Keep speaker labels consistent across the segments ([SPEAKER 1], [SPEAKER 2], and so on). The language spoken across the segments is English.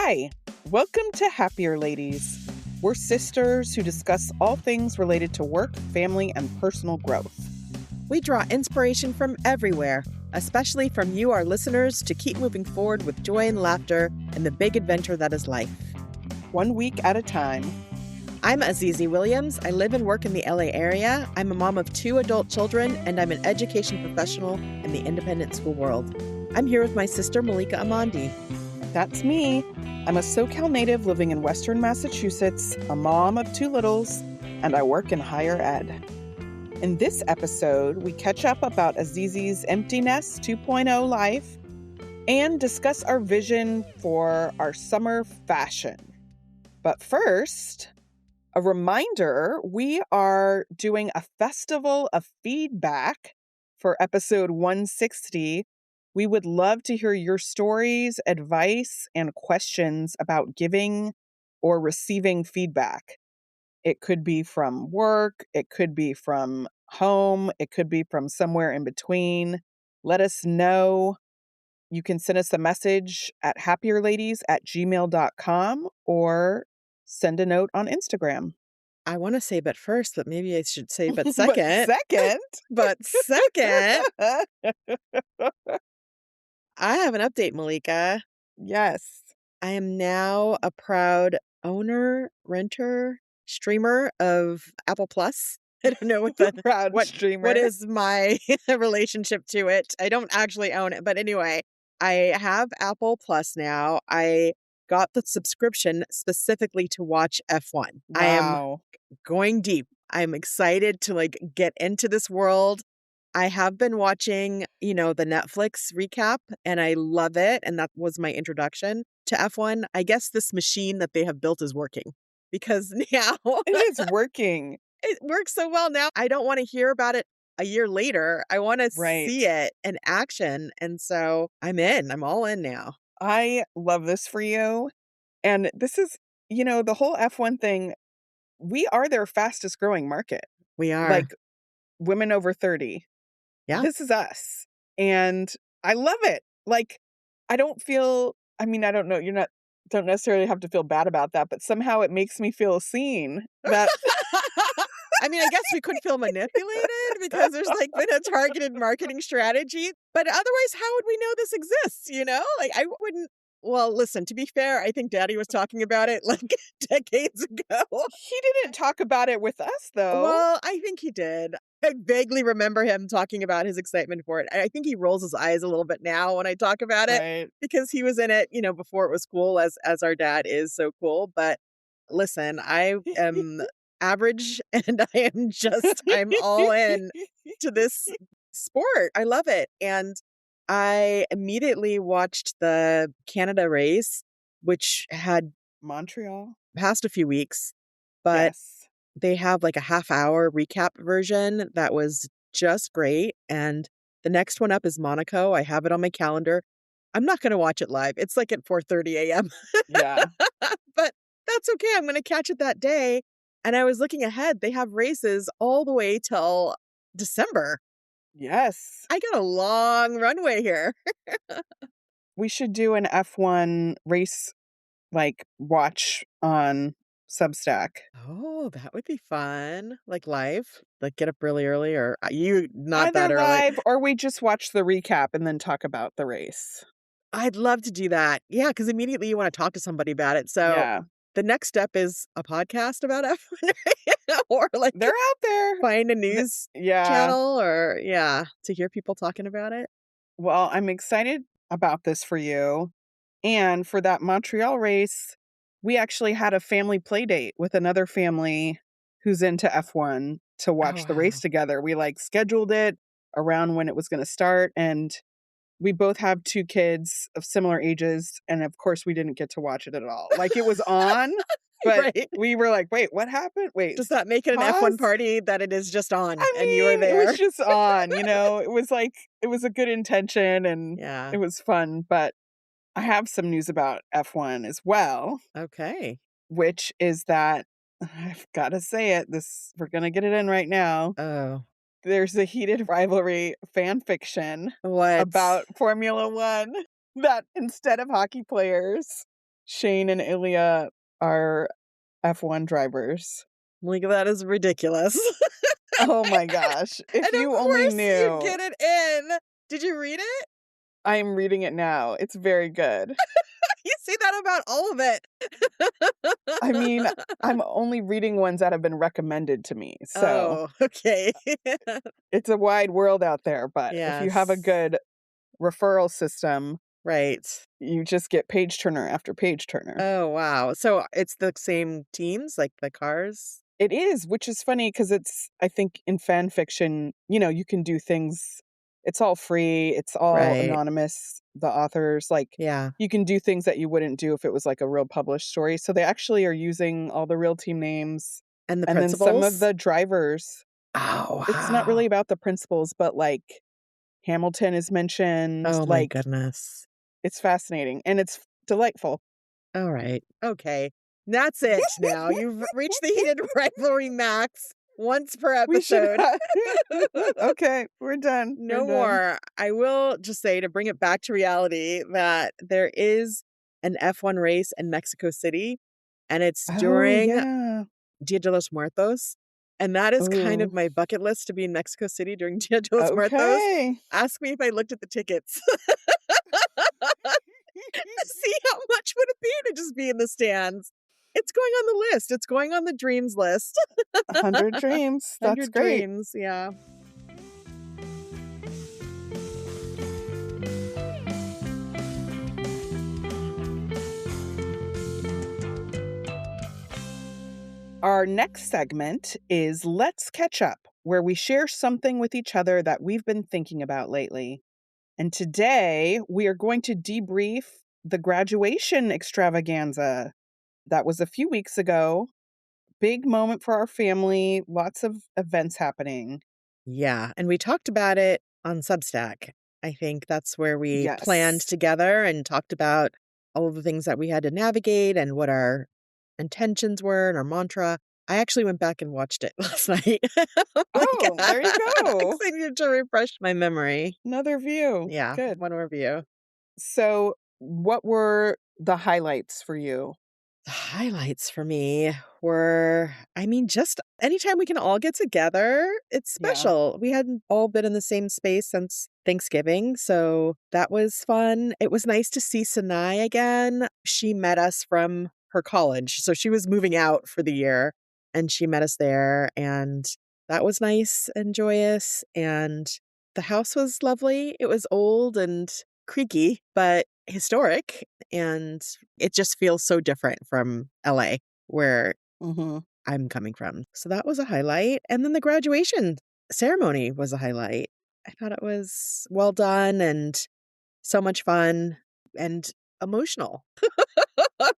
[SPEAKER 1] Hi, welcome to Happier Ladies. We're sisters who discuss all things related to work, family, and personal growth.
[SPEAKER 2] We draw inspiration from everywhere, especially from you, our listeners, to keep moving forward with joy and laughter in the big adventure that is life.
[SPEAKER 1] 1 week at a time.
[SPEAKER 2] I'm Azizi Williams. I live and work in the LA area. I'm a mom of 2 adult children, and I'm an education professional in the independent school world. I'm here with my sister, Malika Amandi.
[SPEAKER 1] That's me. I'm a SoCal native living in Western Massachusetts, a mom of 2 littles, and I work in higher ed. In this episode, we catch up about Azizi's Empty Nest 2.0 life and discuss our vision for our summer fashion. But first, a reminder, we are doing a festival of feedback for episode 160. We would love to hear your stories, advice, and questions about giving or receiving feedback. It could be from work, it could be from home, it could be from somewhere in between. Let us know. You can send us a message at happierladies@gmail.com or send a note on Instagram.
[SPEAKER 2] I want to say but first, but maybe I should say but second.
[SPEAKER 1] But
[SPEAKER 2] second. I have an update, Malika.
[SPEAKER 1] Yes.
[SPEAKER 2] I am now a proud owner, renter, streamer of Apple Plus. I don't know what
[SPEAKER 1] streamer.
[SPEAKER 2] What is my relationship to it. I don't actually own it. But anyway, I have Apple Plus now. I got the subscription specifically to watch F1.
[SPEAKER 1] Wow.
[SPEAKER 2] I am going deep. I'm excited to get into this world. I have been watching, the Netflix recap, and I love it. And that was my introduction to F1. I guess this machine that they have built is working because now
[SPEAKER 1] it is working.
[SPEAKER 2] It works so well now. I don't want to hear about it a year later. I want to see it in action. And so I'm in. I'm all in now.
[SPEAKER 1] I love this for you. And this is, the whole F1 thing. We are their fastest growing market.
[SPEAKER 2] We are.
[SPEAKER 1] Like women over 30.
[SPEAKER 2] Yeah.
[SPEAKER 1] This is us. And I love it. I don't feel, I don't know, don't necessarily have to feel bad about that, but somehow it makes me feel seen that
[SPEAKER 2] I guess we could feel manipulated because there's been a targeted marketing strategy. But otherwise, how would we know this exists? I wouldn't. Well, listen, to be fair, I think Daddy was talking about it decades ago.
[SPEAKER 1] He didn't talk about it with us, though.
[SPEAKER 2] Well, I think he did. I vaguely remember him talking about his excitement for it. I think he rolls his eyes a little bit now when I talk about it because he was in it, before it was cool, as our dad is so cool. But listen, I am average and I'm all in to this sport. I love it. And I immediately watched the Canada race, which had
[SPEAKER 1] Montreal
[SPEAKER 2] passed a few weeks, but they have a half-hour recap version that was just great. And the next one up is Monaco. I have it on my calendar. I'm not going to watch it live. It's at 4:30 a.m.
[SPEAKER 1] Yeah.
[SPEAKER 2] But that's okay. I'm going to catch it that day. And I was looking ahead. They have races all the way till December.
[SPEAKER 1] Yes.
[SPEAKER 2] I got a long runway here.
[SPEAKER 1] We should do an F1 race, watch on Substack.
[SPEAKER 2] Oh, that would be fun. Live? Get up really early, or you not
[SPEAKER 1] Either
[SPEAKER 2] that early?
[SPEAKER 1] Live, or we just watch the recap and then talk about the race.
[SPEAKER 2] I'd love to do that. Yeah, because immediately you want to talk to somebody about it. So the next step is a podcast about F1, or
[SPEAKER 1] they're out there.
[SPEAKER 2] Find a news channel, or to hear people talking about it.
[SPEAKER 1] Well, I'm excited about this for you. And for that Montreal race, we actually had a family play date with another family who's into F1 to watch the race together. We scheduled it around when it was going to start, and we both have 2 kids of similar ages, and of course we didn't get to watch it at all. It was on, but we were wait, what happened? Wait.
[SPEAKER 2] Does that make it an F1 party that it is just on and you were there?
[SPEAKER 1] It was just on, it was it was a good intention and it was fun, but I have some news about F1 as well.
[SPEAKER 2] Okay.
[SPEAKER 1] Which is that, I've got to say it, we're going to get it in right now.
[SPEAKER 2] Oh.
[SPEAKER 1] There's a heated rivalry fan fiction about Formula One that instead of hockey players, Shane and Ilya are F1 drivers.
[SPEAKER 2] Like, that is ridiculous.
[SPEAKER 1] Oh my gosh.
[SPEAKER 2] And
[SPEAKER 1] If
[SPEAKER 2] of
[SPEAKER 1] you only
[SPEAKER 2] course you
[SPEAKER 1] knew.
[SPEAKER 2] get it in. Did you read it?
[SPEAKER 1] I am reading it now. It's very good.
[SPEAKER 2] You say that about all of it.
[SPEAKER 1] I mean, I'm only reading ones that have been recommended to me. So
[SPEAKER 2] Oh, okay.
[SPEAKER 1] it's a wide world out there. But if you have a
[SPEAKER 2] Yes.
[SPEAKER 1] good referral system,
[SPEAKER 2] Right.
[SPEAKER 1] you just get page turner after page turner.
[SPEAKER 2] Oh, wow. So it's the same teams, like the cars?
[SPEAKER 1] It is, which is funny because I think in fan fiction, you can do things, it's all free, it's all
[SPEAKER 2] Right.
[SPEAKER 1] anonymous, the authors, like,
[SPEAKER 2] Yeah.
[SPEAKER 1] you can do things that you wouldn't do if it was like a real published story. So they actually are using all the real team names.
[SPEAKER 2] And the
[SPEAKER 1] And then some of
[SPEAKER 2] principals?
[SPEAKER 1] the drivers,
[SPEAKER 2] Oh,
[SPEAKER 1] it's not
[SPEAKER 2] wow.
[SPEAKER 1] really about the principals, but like Hamilton is mentioned.
[SPEAKER 2] Oh my
[SPEAKER 1] Like,
[SPEAKER 2] goodness.
[SPEAKER 1] it's fascinating and it's delightful.
[SPEAKER 2] All right. Okay. That's it now. You've reached the heated rivalry max once per
[SPEAKER 1] We should
[SPEAKER 2] episode.
[SPEAKER 1] have. Okay, we're done. We're
[SPEAKER 2] No
[SPEAKER 1] done.
[SPEAKER 2] more. I will just say, to bring it back to reality, that there is an F1 race in Mexico City, and it's
[SPEAKER 1] Oh,
[SPEAKER 2] during
[SPEAKER 1] yeah.
[SPEAKER 2] Dia de los Muertos. And that is kind of
[SPEAKER 1] Ooh,
[SPEAKER 2] my bucket list, to be in Mexico City during Dia de los Muertos.
[SPEAKER 1] okay.
[SPEAKER 2] Ask me if I looked at the tickets. See how much would it be to just be in the stands. It's going on the list. It's going on the dreams list.
[SPEAKER 1] 100 dreams. That's
[SPEAKER 2] 100
[SPEAKER 1] great.
[SPEAKER 2] dreams. Yeah.
[SPEAKER 1] Our next segment is Let's Catch Up, where we share something with each other that we've been thinking about lately. And today we are going to debrief the graduation extravaganza. That was a few weeks ago. Big moment for our family, lots of events happening.
[SPEAKER 2] Yeah. And we talked about it on Substack. I think that's where we planned
[SPEAKER 1] Yes.
[SPEAKER 2] together and talked about all of the things that we had to navigate and what our intentions were and our mantra. I actually went back and watched it last night.
[SPEAKER 1] Oh, there you
[SPEAKER 2] 'Cause
[SPEAKER 1] go.
[SPEAKER 2] I needed to refresh my memory.
[SPEAKER 1] Another view.
[SPEAKER 2] Yeah.
[SPEAKER 1] Good.
[SPEAKER 2] One review.
[SPEAKER 1] So, what were the highlights for you?
[SPEAKER 2] The highlights for me were, I mean, just anytime we can all get together, it's
[SPEAKER 1] Yeah.
[SPEAKER 2] special. We hadn't all been in the same space since Thanksgiving, so that was fun. It was nice to see Sinai again. She met us from her college, so she was moving out for the year, and she met us there, and that was nice and joyous, and the house was lovely. It was old and creaky, but historic, and it just feels so different from LA, where
[SPEAKER 1] Mhm.
[SPEAKER 2] I'm coming from. So that was a highlight. And then the graduation ceremony was a highlight. I thought it was well done and so much fun and emotional,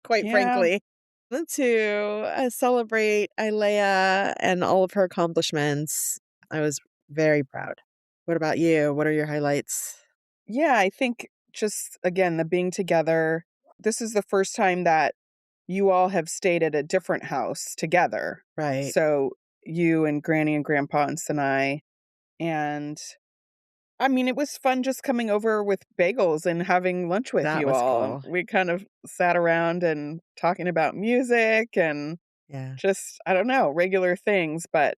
[SPEAKER 2] quite
[SPEAKER 1] Yeah.
[SPEAKER 2] frankly. Then to celebrate Ilea and all of her accomplishments, I was very proud. What about you? What are your highlights?
[SPEAKER 1] Yeah, I think just again, the being together. This is the first time that you all have stayed at a different house together.
[SPEAKER 2] Right.
[SPEAKER 1] So you and Granny and Grandpa and Sinai. And I mean, it was fun just coming over with bagels and having lunch with
[SPEAKER 2] That
[SPEAKER 1] you
[SPEAKER 2] was
[SPEAKER 1] all.
[SPEAKER 2] cool.
[SPEAKER 1] We kind of sat around and talking about music and
[SPEAKER 2] Yeah.
[SPEAKER 1] just, I don't know, regular things, but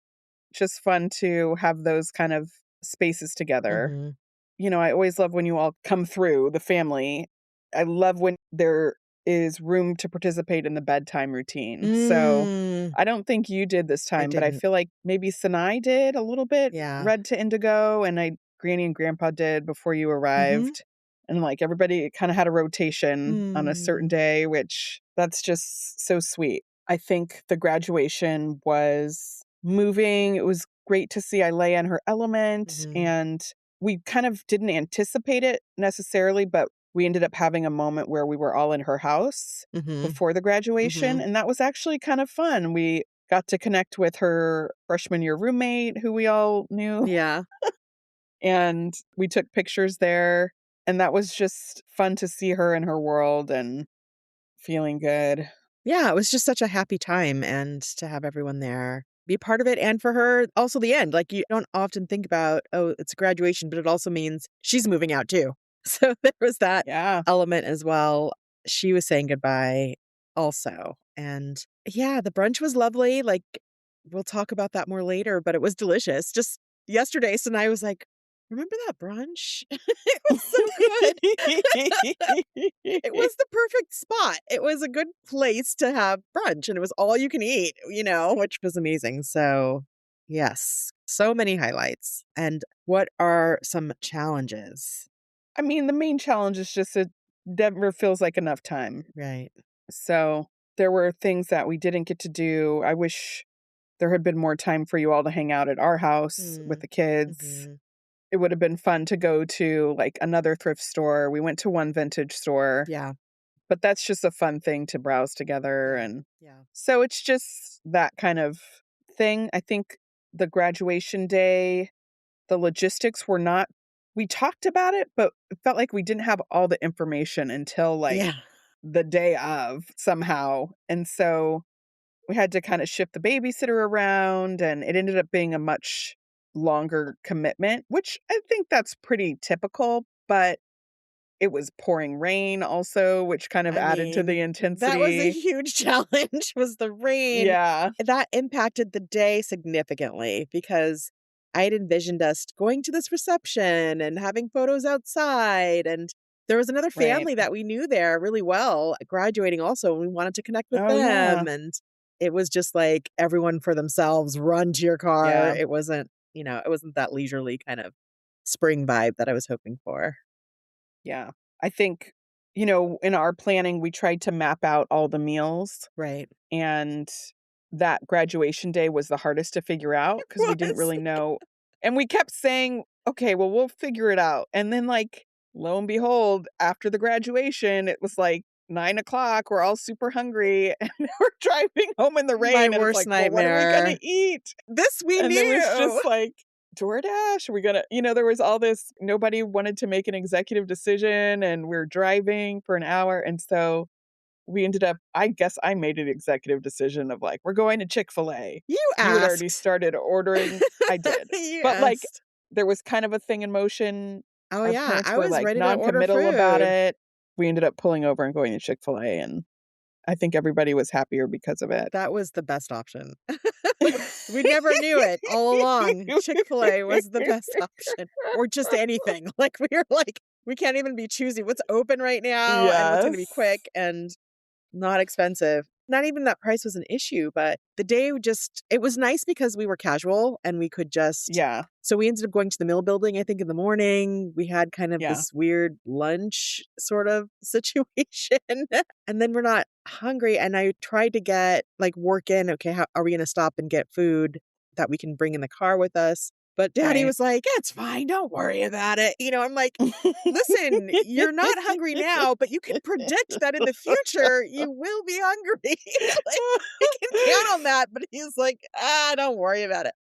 [SPEAKER 1] just fun to have those kind of spaces together.
[SPEAKER 2] Mhm.
[SPEAKER 1] I always love when you all come through the family. I love when there is room to participate in the bedtime routine. So
[SPEAKER 2] Mm,
[SPEAKER 1] I don't think you did this
[SPEAKER 2] I
[SPEAKER 1] time, but I
[SPEAKER 2] didn't.
[SPEAKER 1] feel like maybe Sinai did a little bit,
[SPEAKER 2] Yeah.
[SPEAKER 1] read to Indigo, and Granny and Grandpa did before you
[SPEAKER 2] Mhm.
[SPEAKER 1] arrived. And like everybody kind of had a rotation on a certain
[SPEAKER 2] Mm.
[SPEAKER 1] day, which that's just so sweet. I think the graduation was moving. It was great to see Ilea in her element,
[SPEAKER 2] Mhm.
[SPEAKER 1] and we kind of didn't anticipate it necessarily, but we ended up having a moment where we were all in her house
[SPEAKER 2] Mhm.
[SPEAKER 1] before the graduation,
[SPEAKER 2] Mhm.
[SPEAKER 1] and that was actually kind of fun. We got to connect with her freshman year roommate who we all knew,
[SPEAKER 2] Yeah.
[SPEAKER 1] and we took pictures there, and that was just fun to see her in her world and feeling good.
[SPEAKER 2] Yeah, it was just such a happy time, and to have everyone there be a part of it, and for her also the end. Like, you don't often think about, oh, it's a graduation, but it also means she's moving out too. So there was that
[SPEAKER 1] Yeah.
[SPEAKER 2] element as well. she was saying goodbye also. And yeah, the brunch was lovely. Like, we'll talk about that more later, but it was delicious. Just yesterday, Sinai was like, remember that brunch? It was so good. It was the perfect spot. It was a good place to have brunch, and it was all you can eat, which was amazing. So, yes, so many highlights. And what are some challenges?
[SPEAKER 1] I mean, the main challenge is just it never feels like enough time.
[SPEAKER 2] Right.
[SPEAKER 1] So there were things that we didn't get to do. I wish there had been more time for you all to hang out at our house with the kids.
[SPEAKER 2] Mm-hmm.
[SPEAKER 1] It would have been fun to go to like another thrift store. We went to one vintage store.
[SPEAKER 2] Yeah.
[SPEAKER 1] But that's just a fun thing to browse together. And
[SPEAKER 2] Yeah.
[SPEAKER 1] so it's just that kind of thing. I think the graduation day, the logistics were not, we talked about it, but it felt like we didn't have all the information until like
[SPEAKER 2] Yeah.
[SPEAKER 1] the day of somehow. And so we had to kind of shift the babysitter around, and it ended up being a much longer commitment, which I think that's pretty typical, but it was pouring rain also, which kind of
[SPEAKER 2] I
[SPEAKER 1] added to the
[SPEAKER 2] mean, that was a
[SPEAKER 1] intensity.
[SPEAKER 2] huge challenge, was the rain.
[SPEAKER 1] Yeah,
[SPEAKER 2] That impacted the day significantly because I had envisioned us going to this reception and having photos outside. And there was another
[SPEAKER 1] right.
[SPEAKER 2] family that we knew there really well graduating also, and we wanted to connect with
[SPEAKER 1] Oh, yeah.
[SPEAKER 2] them. And it was just like everyone for themselves, run to your car.
[SPEAKER 1] Yeah,
[SPEAKER 2] It wasn't that leisurely kind of spring vibe that I was hoping for.
[SPEAKER 1] yeah. I think, in our planning, we tried to map out all the meals,
[SPEAKER 2] Right.
[SPEAKER 1] and that graduation day was the hardest to figure out because we didn't
[SPEAKER 2] Was.
[SPEAKER 1] really know. And we kept saying, okay, well, we'll figure it out. And then, like, lo and behold, after the graduation, it was like 9 o'clock. We're all super hungry and we're driving home in the
[SPEAKER 2] My
[SPEAKER 1] rain. And it's
[SPEAKER 2] worst
[SPEAKER 1] like, well, what are we going
[SPEAKER 2] nightmare.
[SPEAKER 1] to eat?
[SPEAKER 2] This we
[SPEAKER 1] And there was
[SPEAKER 2] knew.
[SPEAKER 1] just like, DoorDash? Are we gonna, there was all this, nobody wanted to make an executive decision, and we're driving for an hour. And so we ended up, I guess I made an executive decision of like, we're going to Chick-fil-A.
[SPEAKER 2] You
[SPEAKER 1] You had already
[SPEAKER 2] asked.
[SPEAKER 1] started ordering. I did.
[SPEAKER 2] You
[SPEAKER 1] But like,
[SPEAKER 2] asked.
[SPEAKER 1] there was kind of a thing in motion.
[SPEAKER 2] Oh,
[SPEAKER 1] Our
[SPEAKER 2] yeah,
[SPEAKER 1] parents
[SPEAKER 2] I
[SPEAKER 1] were
[SPEAKER 2] was
[SPEAKER 1] like
[SPEAKER 2] ready to order
[SPEAKER 1] non-committal about
[SPEAKER 2] food.
[SPEAKER 1] it. We ended up pulling over and going to Chick-fil-A, and I think everybody was happier because of it.
[SPEAKER 2] That was the best option. We never knew it all along. Chick-fil-A was the best option, or just anything. Like, we were like, we can't even be choosy. What's open right now and what's gonna be
[SPEAKER 1] Yes.
[SPEAKER 2] quick and not expensive. Not even that price was an issue, but the day it was nice because we were casual and we could just
[SPEAKER 1] Yeah.
[SPEAKER 2] so we ended up going to the mill building, I think, in the morning. We had kind of
[SPEAKER 1] Yeah.
[SPEAKER 2] this weird lunch sort of situation. And then we're not hungry. And I tried to get work in, okay, how are we going to stop and get food that we can bring in the car with us? But Daddy
[SPEAKER 1] Right.
[SPEAKER 2] was like, it's fine. Don't worry about it. I'm like, listen, you're not hungry now, but you can predict that in the future you will be hungry. Like, you can count on that. But he's like, don't worry about it.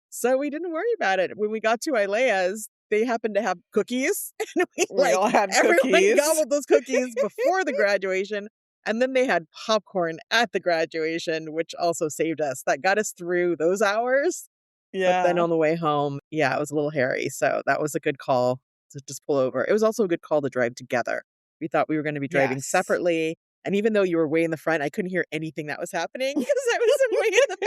[SPEAKER 2] So we didn't worry about it. When we got to Ilea's, they happened to have cookies. And
[SPEAKER 1] We all had
[SPEAKER 2] everyone
[SPEAKER 1] cookies.
[SPEAKER 2] gobbled those cookies before the graduation. And then they had popcorn at the graduation, which also saved us. That got us through those hours. But then
[SPEAKER 1] Yeah.
[SPEAKER 2] on the way home, yeah, it was a little hairy. So that was a good call to just pull over. It was also a good call to drive together. We thought we were going to be driving
[SPEAKER 1] Yes.
[SPEAKER 2] separately. And even though you were way in the front, I couldn't hear anything that was happening because I was way in the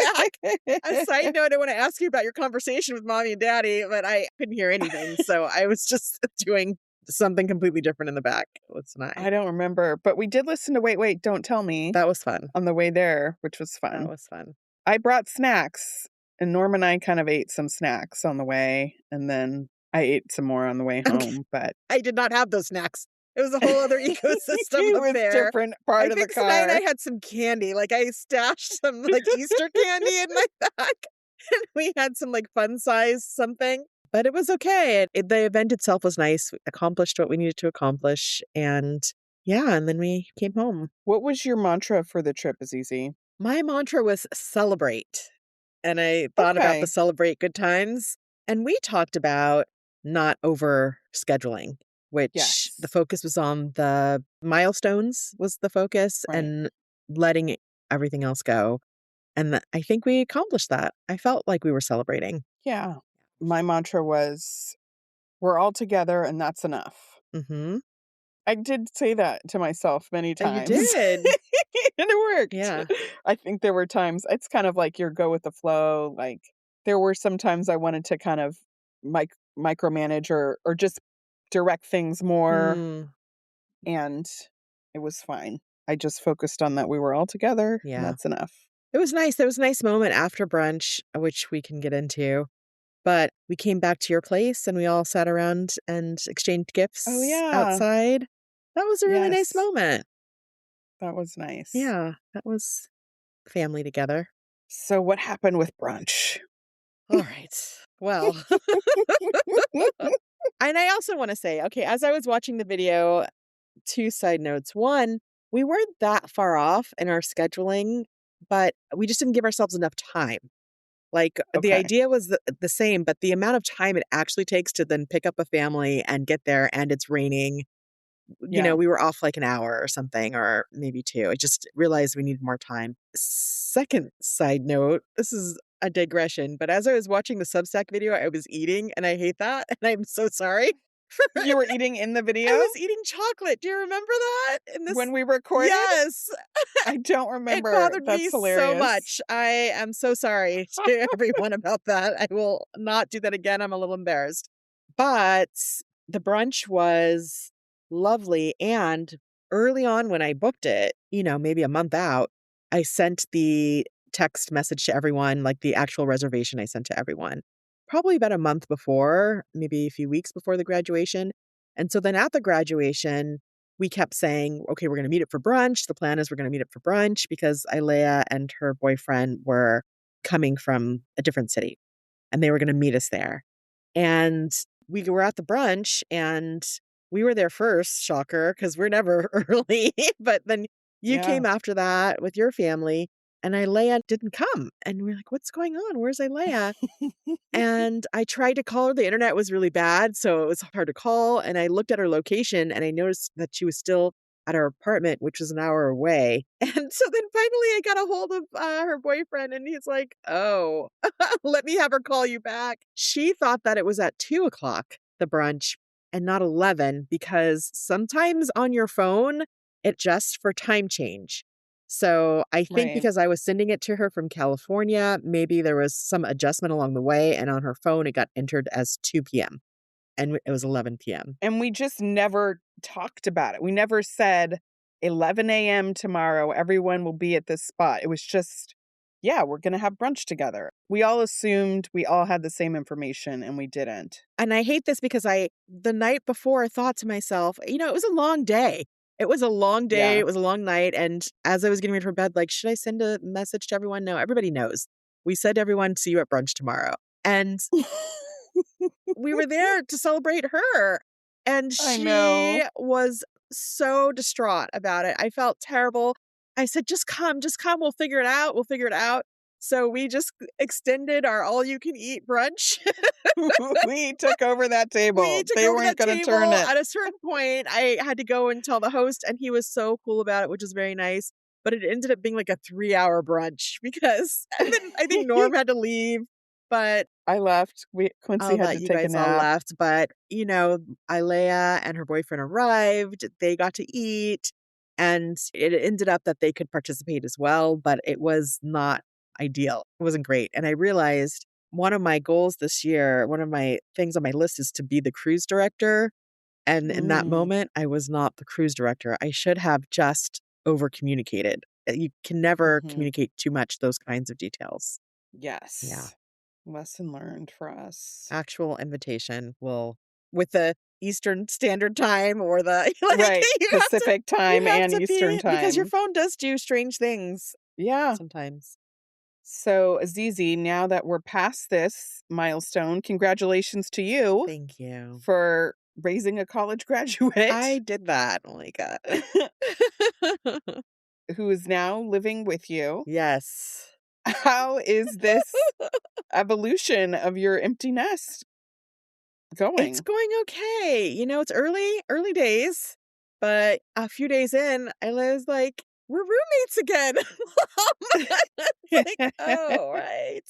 [SPEAKER 2] back. A side note, I want to ask you about your conversation with mommy and daddy, but I couldn't hear anything. So I was just doing something completely different in the back with Sinai.
[SPEAKER 1] I don't remember, but we did listen to Wait, Wait, Don't Tell Me
[SPEAKER 2] That was fun.
[SPEAKER 1] on the way there, which was
[SPEAKER 2] That
[SPEAKER 1] fun.
[SPEAKER 2] was fun.
[SPEAKER 1] I brought snacks, and Norm and I kind of ate some snacks on the way, and then I ate some more on the way
[SPEAKER 2] Okay.
[SPEAKER 1] home, but
[SPEAKER 2] I did not have those snacks. It was a whole other ecosystem
[SPEAKER 1] it
[SPEAKER 2] up
[SPEAKER 1] was
[SPEAKER 2] there.
[SPEAKER 1] different part
[SPEAKER 2] I
[SPEAKER 1] of the
[SPEAKER 2] think Sinai and I
[SPEAKER 1] car.
[SPEAKER 2] had some candy. I stashed some Easter candy in my back. And we had some fun size something. But it was okay. The event itself was nice. We accomplished what we needed to accomplish. And yeah, and then we came home.
[SPEAKER 1] What was your mantra for the trip, Azizi?
[SPEAKER 2] My mantra was celebrate. And I thought about the
[SPEAKER 1] Okay.
[SPEAKER 2] celebrate good times. And we talked about not over scheduling, which
[SPEAKER 1] Yes.
[SPEAKER 2] the focus was on the milestones was the focus
[SPEAKER 1] Right.
[SPEAKER 2] and letting everything else go. And I think we accomplished that. I felt like we were celebrating.
[SPEAKER 1] Yeah. My mantra was, we're all together and that's enough.
[SPEAKER 2] Mm-hmm.
[SPEAKER 1] I did say that to myself many
[SPEAKER 2] You
[SPEAKER 1] times.
[SPEAKER 2] did.
[SPEAKER 1] And it worked.
[SPEAKER 2] Yeah.
[SPEAKER 1] I think there were times it's kind of like your go with the flow. Like there were some times I wanted to kind of micromanage or just direct things more,
[SPEAKER 2] Mm,
[SPEAKER 1] and it was fine. I just focused on that we were all together, and
[SPEAKER 2] yeah.
[SPEAKER 1] that's enough.
[SPEAKER 2] It was nice. There was a nice moment after brunch, which we can get into. But we came back to your place and we all sat around and exchanged
[SPEAKER 1] Oh
[SPEAKER 2] gifts
[SPEAKER 1] yeah.
[SPEAKER 2] outside. That was a really nice
[SPEAKER 1] Yes.
[SPEAKER 2] moment.
[SPEAKER 1] That was nice.
[SPEAKER 2] Yeah, that was family together.
[SPEAKER 1] So what happened with brunch?
[SPEAKER 2] All right. Well, and I also want to say, okay, as I was watching the video, two side notes. One, we weren't that far off in our scheduling, but we just didn't give ourselves enough time. Like the
[SPEAKER 1] Okay.
[SPEAKER 2] idea was the same, but the amount of time it actually takes to then pick up a family and get there and it's raining,
[SPEAKER 1] Yeah.
[SPEAKER 2] we were off like an hour or something, or maybe two. I just realized we needed more time. Second side note, this is a digression, but as I was watching the Substack video, I was eating and I hate that. And I'm so sorry.
[SPEAKER 1] You were eating in the
[SPEAKER 2] I
[SPEAKER 1] video
[SPEAKER 2] was eating chocolate. Do you remember that? In this,
[SPEAKER 1] when we recorded?
[SPEAKER 2] yes,
[SPEAKER 1] I don't
[SPEAKER 2] it
[SPEAKER 1] remember.
[SPEAKER 2] bothered me
[SPEAKER 1] That's
[SPEAKER 2] so
[SPEAKER 1] hilarious.
[SPEAKER 2] much. I am so sorry to everyone about that. I will not do that again. I'm a little embarrassed. But the brunch was lovely. And early on when I booked it, maybe a month out, I sent the text message to everyone, like the actual reservation I sent to everyone, probably about a month before, maybe a few weeks before the graduation. And so then at the graduation, we kept saying, okay, we're going to meet up for brunch. The plan is we're going to meet up for brunch because Ilea and her boyfriend were coming from a different city and they were going to meet us there. And we were at the brunch and we were there first, shocker, because we're never early. But then you
[SPEAKER 1] Yeah.
[SPEAKER 2] came after that with your family and Ilea didn't come. And we're like, what's going on? Where's Ilea? And I tried to call her. The internet was really bad, so it was hard to call. And I looked at her location and I noticed that she was still at her apartment, which was an hour away. And so then finally I got a hold of her boyfriend and he's like, oh, let me have her call you back. She thought that it was at 2:00, the brunch, and not 11, because sometimes on your phone, it adjusts for time change. So I think
[SPEAKER 1] Right.
[SPEAKER 2] because I was sending it to her from California, maybe there was some adjustment along the way, and on her phone, it got entered as 2 p.m. and it was 11 p.m.
[SPEAKER 1] And we just never talked about it. We never said 11 a.m. tomorrow, everyone will be at this spot. It was just, yeah, we're going to have brunch together. We all assumed we all had the same information and we didn't.
[SPEAKER 2] And I hate this because the night before, I thought to myself, it was a long day. It was a long day.
[SPEAKER 1] Yeah.
[SPEAKER 2] It was a long night. And as I was getting ready for bed, like, should I send a message to everyone? No, everybody knows. We said to everyone, see you at brunch tomorrow. And we were there to celebrate her. And
[SPEAKER 1] I
[SPEAKER 2] she
[SPEAKER 1] know.
[SPEAKER 2] was so distraught about it. I felt terrible. I said, just come. We'll figure it out. We'll figure it out. So we just extended our all you can eat brunch.
[SPEAKER 1] We took over that table.
[SPEAKER 2] We took
[SPEAKER 1] They
[SPEAKER 2] over
[SPEAKER 1] weren't
[SPEAKER 2] that
[SPEAKER 1] going to
[SPEAKER 2] table.
[SPEAKER 1] turn it.
[SPEAKER 2] At a certain point, I had to go and tell the host, and he was so cool about it, which was very nice. But it ended up being like a 3-hour brunch because, and then I think Norm had to leave, but
[SPEAKER 1] I left. Quincy
[SPEAKER 2] all
[SPEAKER 1] had
[SPEAKER 2] that
[SPEAKER 1] to
[SPEAKER 2] you
[SPEAKER 1] take a
[SPEAKER 2] guys all
[SPEAKER 1] nap.
[SPEAKER 2] left. But, Ilea and her boyfriend arrived. They got to eat, and it ended up that they could participate as well, but it was not ideal. It wasn't great. And I realized one of my goals this year, one of my things on my list is to be the cruise director. And in that
[SPEAKER 1] Mm.
[SPEAKER 2] moment, I was not the cruise director. I should have just over communicated. You can never
[SPEAKER 1] Mhm.
[SPEAKER 2] communicate too much, those kinds of details. Yeah.
[SPEAKER 1] Yes. Lesson learned for us.
[SPEAKER 2] Actual invitation will, with the Eastern Standard Time or the,
[SPEAKER 1] Right. Pacific
[SPEAKER 2] you
[SPEAKER 1] time
[SPEAKER 2] have
[SPEAKER 1] and
[SPEAKER 2] to
[SPEAKER 1] Eastern
[SPEAKER 2] be, because your
[SPEAKER 1] time.
[SPEAKER 2] phone does do strange things
[SPEAKER 1] Yeah.
[SPEAKER 2] sometimes.
[SPEAKER 1] So, Azizi, now that we're past this milestone, congratulations to you
[SPEAKER 2] Thank you.
[SPEAKER 1] for raising a college
[SPEAKER 2] I
[SPEAKER 1] graduate
[SPEAKER 2] did that. Oh my God.
[SPEAKER 1] who is now living with you.
[SPEAKER 2] Yes.
[SPEAKER 1] How is this evolution of your empty nest
[SPEAKER 2] It's
[SPEAKER 1] going?
[SPEAKER 2] going okay. It's early days, but a few days in, I was like, we're roommates again. It's like, oh, right.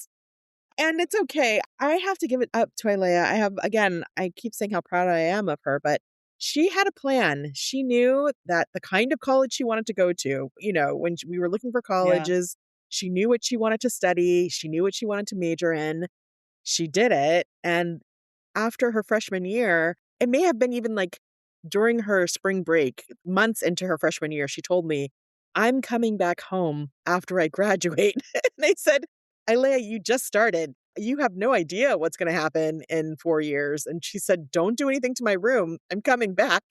[SPEAKER 2] And it's okay. I have to give it up to Ilea. I keep saying how proud I am of her, but She had a plan. She knew that the kind of college she wanted to go to, when we were looking for
[SPEAKER 1] Yeah.
[SPEAKER 2] colleges, she knew what she wanted to study. She knew what she wanted to major in. She did it. And after her freshman year, it may have been even like during her spring break, months into her freshman year, she told me, I'm coming back home after I graduate. And they said, Ilea, you just started. You have no idea what's going to happen in 4 years. And she said, don't do anything to my room. I'm coming back.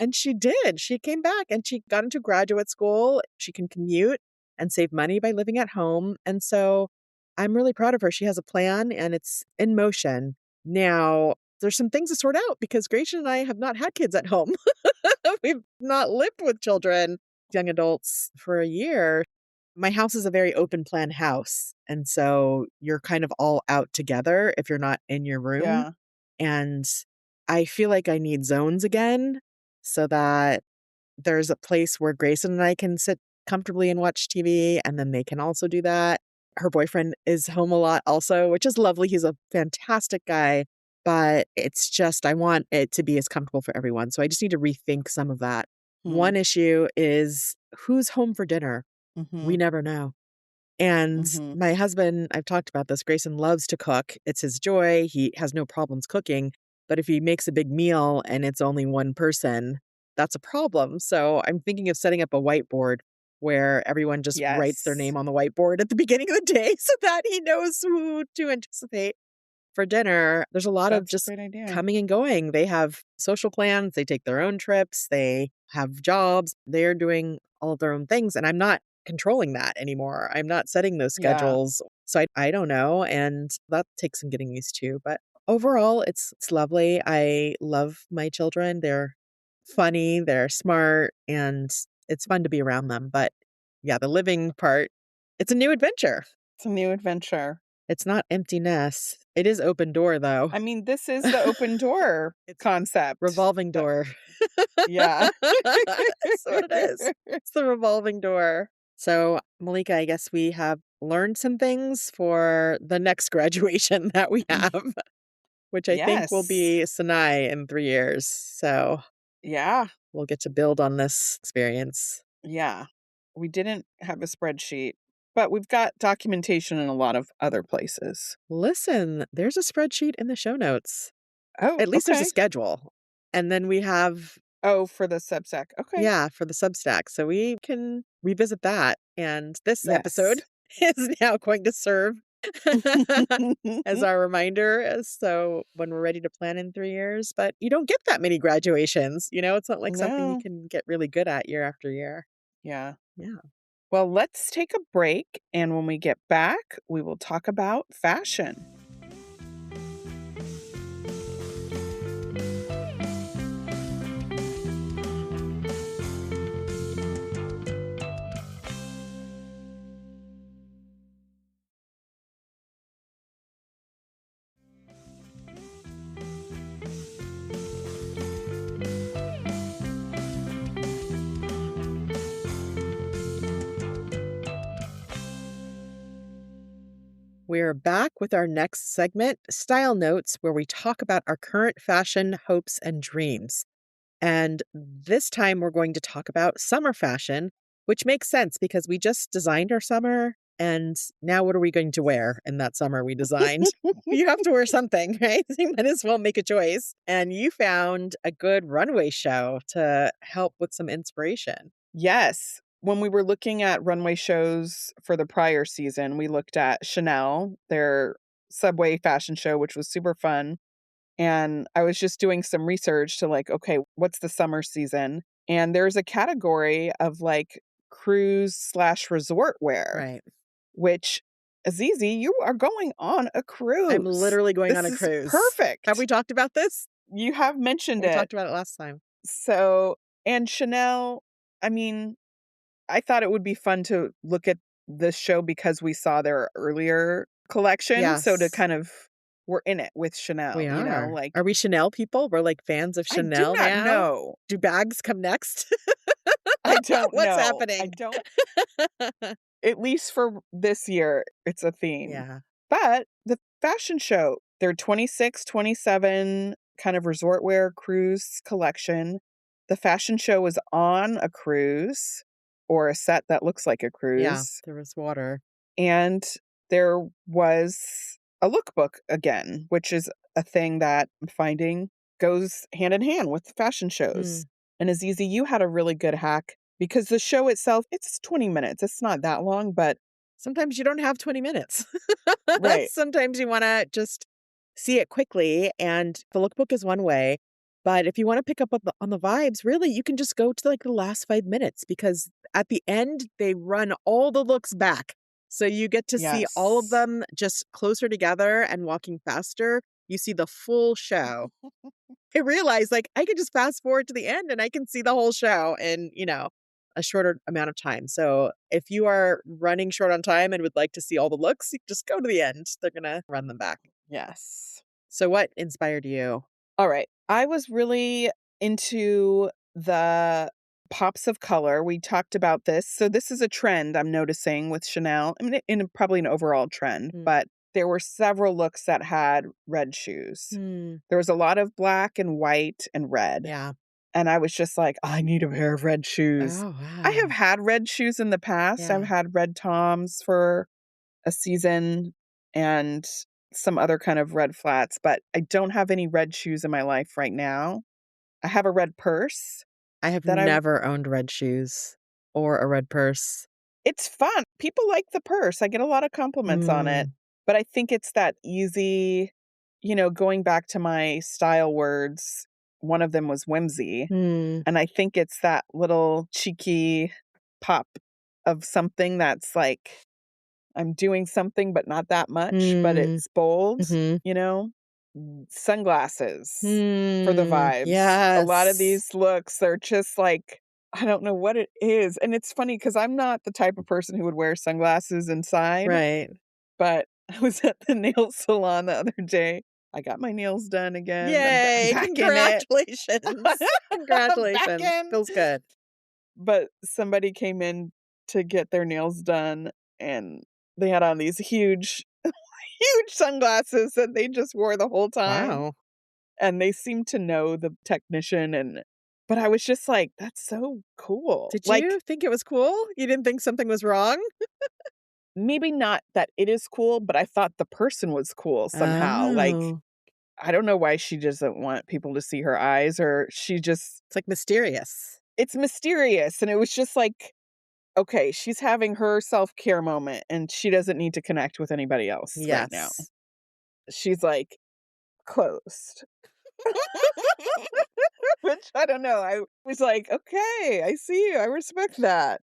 [SPEAKER 2] And she did. She came back and she got into graduate school. She can commute and save money by living at home. And so I'm really proud of her. She has a plan and it's in motion. Now, there's some things to sort out because Gracia and I have not had kids at home. We've not lived with children, young adults for a year. My house is a very open plan house. And so you're kind of all out together if you're not in your room.
[SPEAKER 1] Yeah.
[SPEAKER 2] And I feel like I need zones again so that there's a place where Grayson and I can sit comfortably and watch TV, and then they can also do that. Her boyfriend is home a lot also, which is lovely. He's a fantastic guy, but it's just, I want it to be as comfortable for everyone. So I just need to rethink some of that.
[SPEAKER 1] Hmm.
[SPEAKER 2] One issue is who's home for dinner?
[SPEAKER 1] Mm-hmm.
[SPEAKER 2] We never know. And
[SPEAKER 1] Mm-hmm.
[SPEAKER 2] my husband, I've talked about this, Grayson loves to cook. It's his joy. He has no problems cooking. But if he makes a big meal and it's only one person, that's a problem. So I'm thinking of setting up a whiteboard where everyone just writes their
[SPEAKER 1] Yes.
[SPEAKER 2] name on the whiteboard at the beginning of the day so that he knows who to anticipate for dinner. There's a lot of
[SPEAKER 1] That's a
[SPEAKER 2] just
[SPEAKER 1] great idea.
[SPEAKER 2] coming and going. They have social plans, they take their own trips, they have jobs, they're doing all of their own things. And I'm not controlling that anymore. I'm not setting those
[SPEAKER 1] Yeah.
[SPEAKER 2] schedules. So I don't know. And that takes some getting used to. But overall, it's lovely. I love my children. They're funny, they're smart, and it's fun to be around them. But yeah, the living part, it's a new adventure.
[SPEAKER 1] It's a new adventure.
[SPEAKER 2] It's not empty nest. It is open door, though.
[SPEAKER 1] I mean, this is the open door
[SPEAKER 2] It's
[SPEAKER 1] concept.
[SPEAKER 2] revolving door.
[SPEAKER 1] Yeah.
[SPEAKER 2] That's what it is. It's the revolving door. So, Malika, I guess we have learned some things for the next graduation that we have, which I think will
[SPEAKER 1] Yes.
[SPEAKER 2] be Sinai in 3 years. So
[SPEAKER 1] Yeah.
[SPEAKER 2] we'll get to build on this experience.
[SPEAKER 1] Yeah. We didn't have a spreadsheet, but we've got documentation in a lot of other places.
[SPEAKER 2] Listen, there's a spreadsheet in the show notes.
[SPEAKER 1] Oh,
[SPEAKER 2] At least there's a
[SPEAKER 1] okay.
[SPEAKER 2] schedule. And then we have,
[SPEAKER 1] Oh, for the Substack. Okay.
[SPEAKER 2] yeah, for the Substack. So we can revisit that. And this episode
[SPEAKER 1] Yes.
[SPEAKER 2] is now going to serve as our reminder. So when we're ready to plan in 3 years, but you don't get that many graduations. It's not like something you
[SPEAKER 1] No.
[SPEAKER 2] can get really good at year after year.
[SPEAKER 1] Yeah.
[SPEAKER 2] Yeah.
[SPEAKER 1] Well, let's take a break. And when we get back, we will talk about fashion.
[SPEAKER 2] We're back with our next segment, Style Notes, where we talk about our current fashion hopes and dreams. And this time we're going to talk about summer fashion, which makes sense because we just designed our summer. And now what are we going to wear in that summer we designed? You have to wear something, right? You might as well make a choice. And you found a good runway show to help with some inspiration.
[SPEAKER 1] Yes. When we were looking at runway shows for the prior season, we looked at Chanel, their subway fashion show, which was super fun. And I was just doing some research to okay, what's the summer season? And there's a category of cruise/resort wear,
[SPEAKER 2] Right.
[SPEAKER 1] which Azizi, you are going on a cruise.
[SPEAKER 2] I'm literally going on
[SPEAKER 1] This
[SPEAKER 2] a
[SPEAKER 1] is
[SPEAKER 2] cruise.
[SPEAKER 1] perfect.
[SPEAKER 2] Have we talked about this?
[SPEAKER 1] You have mentioned
[SPEAKER 2] We
[SPEAKER 1] it.
[SPEAKER 2] talked about it last time.
[SPEAKER 1] So, and Chanel, I mean, I thought it would be fun to look at this show because we saw their earlier collection. So to
[SPEAKER 2] Yes.
[SPEAKER 1] kind of, we're in it with Chanel,
[SPEAKER 2] We are. Are we Chanel people? We're fans of
[SPEAKER 1] I do
[SPEAKER 2] Chanel
[SPEAKER 1] not
[SPEAKER 2] now?
[SPEAKER 1] know.
[SPEAKER 2] Do bags come next?
[SPEAKER 1] I don't
[SPEAKER 2] What's
[SPEAKER 1] know.
[SPEAKER 2] happening?
[SPEAKER 1] I don't. At least for this year, it's a theme.
[SPEAKER 2] Yeah.
[SPEAKER 1] But the fashion show, they're 26, 27 kind of resort wear cruise collection. The fashion show was on a cruise or a set that looks like a
[SPEAKER 2] Yeah,
[SPEAKER 1] cruise.
[SPEAKER 2] there was water.
[SPEAKER 1] And there was a lookbook again, which is a thing that I'm finding goes hand in hand with fashion shows.
[SPEAKER 2] Mm.
[SPEAKER 1] And Azizi, you had a really good hack because the show itself, it's 20 minutes. It's not that long, but
[SPEAKER 2] Sometimes you don't have 20 minutes.
[SPEAKER 1] right.
[SPEAKER 2] Sometimes you want to just see it quickly, and the lookbook is one way. But if you want to pick up on the vibes, really, you can just go to like the last 5 minutes because at the end, they run all the looks back. So you get to see all of
[SPEAKER 1] Yes.
[SPEAKER 2] them just closer together and walking faster. You see the full show. I realized like I could just fast forward to the end and I can see the whole show in, a shorter amount of time. So if you are running short on time and would like to see all the looks, you just go to the end. They're going to run them back.
[SPEAKER 1] Yes.
[SPEAKER 2] So what inspired you?
[SPEAKER 1] All right. I was really into the pops of color. We talked about this. So this is a trend I'm noticing with Chanel. I mean, probably an overall trend,
[SPEAKER 2] Mm.
[SPEAKER 1] but there were several looks that had red shoes.
[SPEAKER 2] Mm.
[SPEAKER 1] There was a lot of black and white and red.
[SPEAKER 2] Yeah.
[SPEAKER 1] And I was just like, I need a pair of red shoes.
[SPEAKER 2] Oh,
[SPEAKER 1] I have
[SPEAKER 2] wow.
[SPEAKER 1] had red shoes in the past. I've
[SPEAKER 2] Yeah.
[SPEAKER 1] had red Toms for a season and some other kind of red flats, but I don't have any red shoes in my life right now. I have a red purse
[SPEAKER 2] I have
[SPEAKER 1] that
[SPEAKER 2] never owned red shoes or a red purse.
[SPEAKER 1] it's fun. People like the purse. I get a lot of compliments on it,
[SPEAKER 2] Mm.
[SPEAKER 1] but I think it's that easy, going back to my style words, one of them was whimsy.
[SPEAKER 2] Mm.
[SPEAKER 1] And I think it's that little cheeky pop of something that's like, I'm doing something, but not that much, but
[SPEAKER 2] Mm.
[SPEAKER 1] it's bold,
[SPEAKER 2] Mm-hmm.
[SPEAKER 1] you know? Sunglasses for the
[SPEAKER 2] Mm.
[SPEAKER 1] vibes. A lot of
[SPEAKER 2] Yes.
[SPEAKER 1] these looks are just like, I don't know what it is. And it's funny because I'm not the type of person who would wear sunglasses inside,
[SPEAKER 2] Right.
[SPEAKER 1] but I was at the nail salon the other day. I got my nails done again. I'm
[SPEAKER 2] Yay,
[SPEAKER 1] back in it.
[SPEAKER 2] congratulations.
[SPEAKER 1] I'm back
[SPEAKER 2] Congratulations.
[SPEAKER 1] in.
[SPEAKER 2] Feels good.
[SPEAKER 1] But somebody came in to get their nails done and they had on these huge, huge sunglasses that they just wore the whole time.
[SPEAKER 2] Wow.
[SPEAKER 1] And they seemed to know the technician but I was just like, that's so cool.
[SPEAKER 2] Did
[SPEAKER 1] Like,
[SPEAKER 2] you think it was cool? You didn't think something was wrong?
[SPEAKER 1] maybe not that it is cool, but I thought the person was cool somehow. Like,
[SPEAKER 2] Oh.
[SPEAKER 1] I don't know why she doesn't want people to see her eyes or she just
[SPEAKER 2] It's like mysterious.
[SPEAKER 1] it's mysterious. And it was just like, okay, she's having her self-care moment and she doesn't need to connect with anybody else right now.
[SPEAKER 2] Yes.
[SPEAKER 1] She's like, closed. Which I don't know. I was like, okay, I see you. I respect that.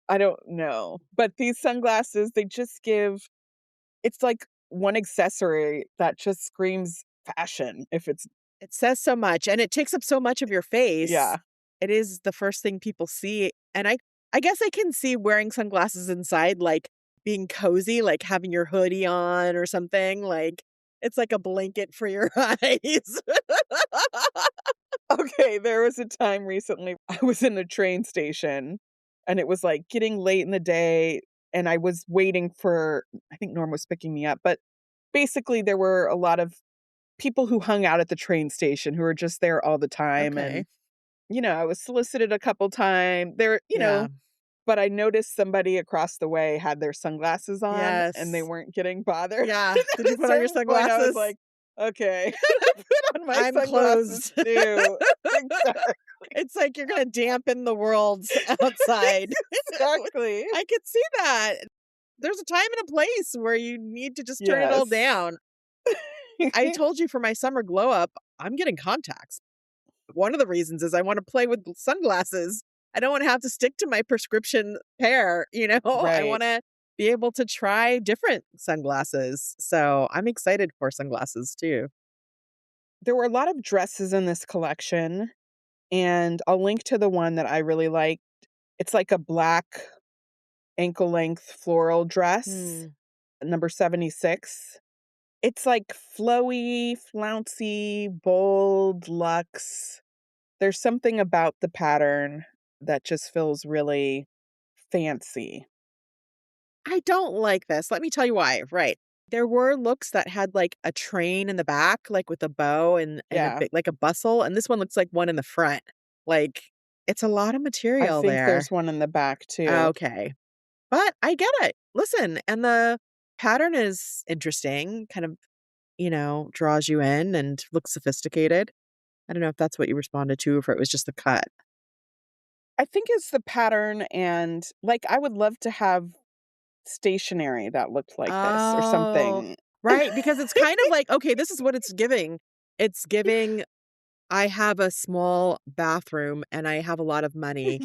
[SPEAKER 1] I don't know. But these sunglasses, they just it's like one accessory that just screams fashion. If it's,
[SPEAKER 2] It says so much and it takes up so much of your face.
[SPEAKER 1] yeah,
[SPEAKER 2] It is the first thing people see. And I guess I can see wearing sunglasses inside, like being cozy, like having your hoodie on or something. Like it's like a blanket for your eyes.
[SPEAKER 1] okay, there was a time recently I was in a train station and it was like getting late in the day and I was waiting for, I think Norm was picking me up, but basically there were a lot of people who hung out at the train station who were just there all the time.
[SPEAKER 2] Okay.
[SPEAKER 1] And, I was solicited a couple times there,
[SPEAKER 2] Yeah.
[SPEAKER 1] but I noticed somebody across the way had their sunglasses on and they
[SPEAKER 2] Yes.
[SPEAKER 1] weren't getting bothered.
[SPEAKER 2] Yeah.
[SPEAKER 1] And
[SPEAKER 2] Did
[SPEAKER 1] at
[SPEAKER 2] you
[SPEAKER 1] a
[SPEAKER 2] put on your
[SPEAKER 1] certain point, I was
[SPEAKER 2] sunglasses?
[SPEAKER 1] like, okay, I put on my
[SPEAKER 2] I'm
[SPEAKER 1] sunglasses
[SPEAKER 2] closed.
[SPEAKER 1] too. Exactly.
[SPEAKER 2] It's like you're gonna dampen the world outside.
[SPEAKER 1] Exactly.
[SPEAKER 2] I could see that. There's a time and a place where you need to just turn it all
[SPEAKER 1] Yes.
[SPEAKER 2] down. I told you for my summer glow up, I'm getting contacts. One of the reasons is I want to play with sunglasses. I don't want to have to stick to my prescription pair, I
[SPEAKER 1] Right.
[SPEAKER 2] want to be able to try different sunglasses. So I'm excited for sunglasses too.
[SPEAKER 1] There were a lot of dresses in this collection, and I'll link to the one that I really liked. It's like a black ankle length floral dress,
[SPEAKER 2] Hmm.
[SPEAKER 1] number 76. It's like flowy, flouncy, bold, luxe. There's something about the pattern that just feels really fancy.
[SPEAKER 2] I don't like this. Let me tell you why. Right. There were looks that had like a train in the back, like with a bow and a
[SPEAKER 1] Yeah.
[SPEAKER 2] big, like a bustle. And this one looks like one in the front. Like it's a lot of
[SPEAKER 1] I
[SPEAKER 2] material
[SPEAKER 1] think there's
[SPEAKER 2] there.
[SPEAKER 1] one in the back too.
[SPEAKER 2] Okay. But I get it. Listen, and the pattern is interesting, kind of, draws you in and looks sophisticated. I don't know if that's what you responded to, or if it was just the cut.
[SPEAKER 1] I think it's the pattern, and like I would love to have stationery that looked like this or
[SPEAKER 2] Oh,
[SPEAKER 1] something.
[SPEAKER 2] right. Because it's kind of like, okay, this is what it's giving. It's giving, I have a small bathroom and I have a lot of money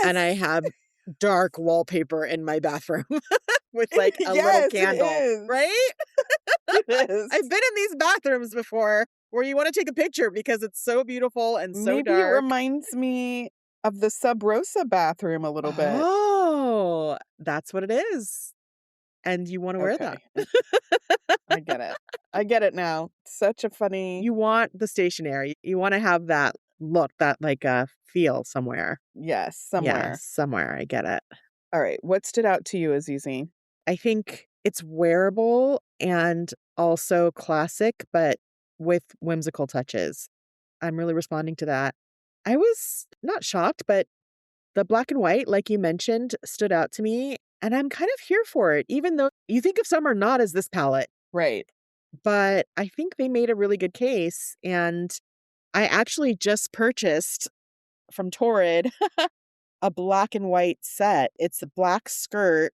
[SPEAKER 2] and I
[SPEAKER 1] Yes.
[SPEAKER 2] have dark wallpaper in my bathroom with like a little
[SPEAKER 1] Yes, it
[SPEAKER 2] candle,
[SPEAKER 1] is.
[SPEAKER 2] right?
[SPEAKER 1] It is.
[SPEAKER 2] I've been in these bathrooms before where you want to take a picture because it's so beautiful and so
[SPEAKER 1] Maybe it
[SPEAKER 2] dark.
[SPEAKER 1] reminds me of the Sub Rosa bathroom a little bit.
[SPEAKER 2] Oh, that's what it is. And you want to wear that.
[SPEAKER 1] Okay, I get it. I get it now. Such a funny.
[SPEAKER 2] You want the stationery. You want to have that look, that like feel somewhere.
[SPEAKER 1] Yes,
[SPEAKER 2] Yeah,
[SPEAKER 1] somewhere.
[SPEAKER 2] somewhere. I get it.
[SPEAKER 1] All right, what stood out to you, Azizi?
[SPEAKER 2] I think it's wearable and also classic, but with whimsical touches. I'm really responding to that. I was not shocked, but the black and white, like you mentioned, stood out to me. And I'm kind of here for it, even though you think of summer not as this palette.
[SPEAKER 1] Right.
[SPEAKER 2] But I think they made a really good case. And I actually just purchased from Torrid a black and white set. It's a black skirt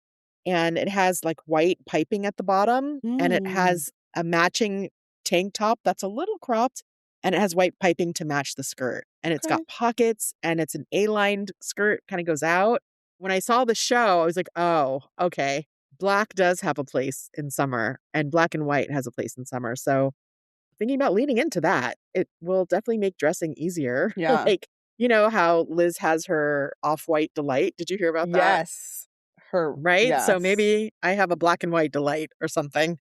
[SPEAKER 2] and it has like white piping at the bottom and it
[SPEAKER 1] Mm,
[SPEAKER 2] has a matching tank top that's a little cropped and it has white piping to match the skirt. And it's
[SPEAKER 1] okay.
[SPEAKER 2] got pockets and it's an A-lined skirt, kind of goes out. When I saw the show, I was like, oh, okay. Black does have a place in summer and black and white has a place in summer. So thinking about leaning into that, it will definitely make dressing easier.
[SPEAKER 1] Yeah.
[SPEAKER 2] Like, you know how Liz has her off-white delight? Did you hear about that?
[SPEAKER 1] Yes. Her
[SPEAKER 2] Right? So
[SPEAKER 1] yes.
[SPEAKER 2] maybe I have a black and white delight or something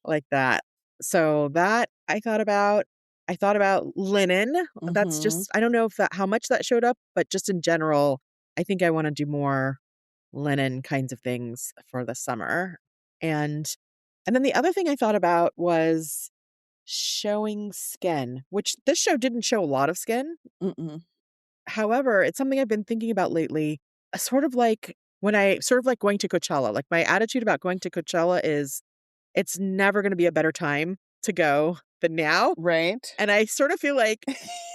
[SPEAKER 2] like that. So that I thought about. I thought about linen. That's
[SPEAKER 1] Mhm.
[SPEAKER 2] just, I don't know if that, how much that showed up, but just in general, I think I want to do more linen kinds of things for the summer. And and then the other thing I thought about was showing skin, which this show didn't show a lot of skin.
[SPEAKER 1] Mm-mm.
[SPEAKER 2] However, it's something I've been thinking about lately, sort of like when I sort of like going to Coachella. Like my attitude about going to Coachella is it's never going to be a better time to go than now.
[SPEAKER 1] Right?
[SPEAKER 2] And I sort of feel like